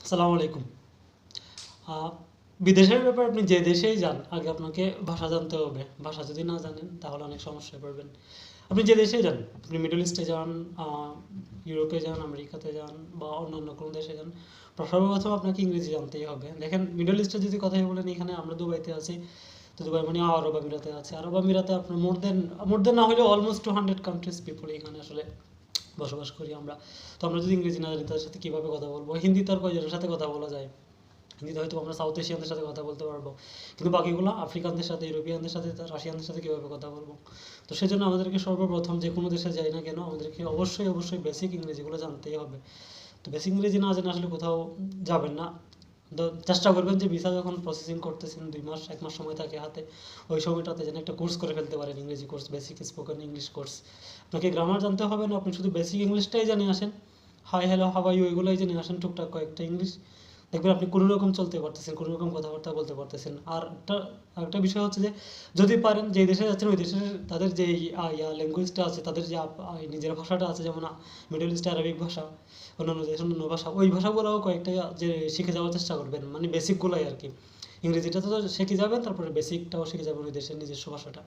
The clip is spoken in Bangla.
আসসালামু আলাইকুম। বিদেশের ব্যাপারে আপনি যে দেশেই যান, আগে আপনাকে ভাষা জানতে হবে। ভাষা যদি না জানেন তাহলে অনেক সমস্যায় পড়বেন। আপনি যে দেশেই যান, আপনি মিডল ইস্টে যান, ইউরোপে যান, আমেরিকাতে যান বা অন্যান্য কোনো দেশে যান, সর্বপ্রথম আপনাকে ইংরেজি জানতেই হবে। দেখেন মিডল ইস্টে যদি কথাই বলেন, এখানে আমরা দুবাইতে আছি, তো দুবাই মানে আরব আমিরাতে আছে। আরব আমিরাতে আপনার মোর দেন না হলেও অলমোস্ট 200 কান্ট্রিজ পিপল এখানে আসলে বসবাস করি আমরা। তো আমরা যদি ইংরেজি না জানি তাদের সাথে কীভাবে কথা বলবো? হিন্দি তো আর কয়জনের সাথে কথা বলা যায়? হিন্দিতে হয়তো আমরা সাউথ এশিয়ানদের সাথে কথা বলতে পারবো, কিন্তু বাকিগুলো আফ্রিকানদের সাথে, ইউরোপিয়ানদের সাথে, রাশিয়ানদের সাথে কীভাবে কথা বলবো? তো সেজন্য আমাদেরকে সর্বপ্রথম যে কোনো দেশে যাই না কেন, আমাদেরকে অবশ্যই অবশ্যই বেসিক ইংরেজিগুলো জানতেই হবে। তো বেসিক ইংরেজি না জেনে আসলে কোথাও যাবেন না। তো চেষ্টা করবেন যে ভিসা যখন প্রসেসিং করতেছেন, 2 মাস 1 মাস সময় থাকে হাতে, ওই সময়টাতে যেন একটা কোর্স করে ফেলতে পারেন, ইংরেজি course, basic spoken English course. আপনাকে গ্রামার জানতে হবে না, আপনি শুধু বেসিক ইংলিশটাই জানিয়ে আসেন। Hi hello how are you এগুলোই জেনে আসেন, টুকটাক কয়েকটা ইংলিশ। দেখবেন আপনি কোনো রকম চলতে পারতেছেন, কোনো রকম কথাবার্তা বলতে পারতেছেন। আর আরেকটা বিষয় হচ্ছে যে যদি পারেন, যে দেশে যাচ্ছেন ওই দেশের তাদের যে ল্যাঙ্গুয়েজটা আছে, তাদের যে নিজের ভাষাটা আছে, যেমন মিডল ইস্টে আরবিক ভাষা, অন্যান্য দেশের অন্যান্য ভাষা, ওই ভাষাগুলোও কয়েকটা যে শিখে যাওয়ার চেষ্টা করবেন, মানে বেসিকগুলোই আর কি। ইংরেজিটা তো শিখে যাবেন, তারপরে বেসিকটাও শিখে যাবেন ওই দেশের নিজস্ব ভাষাটা।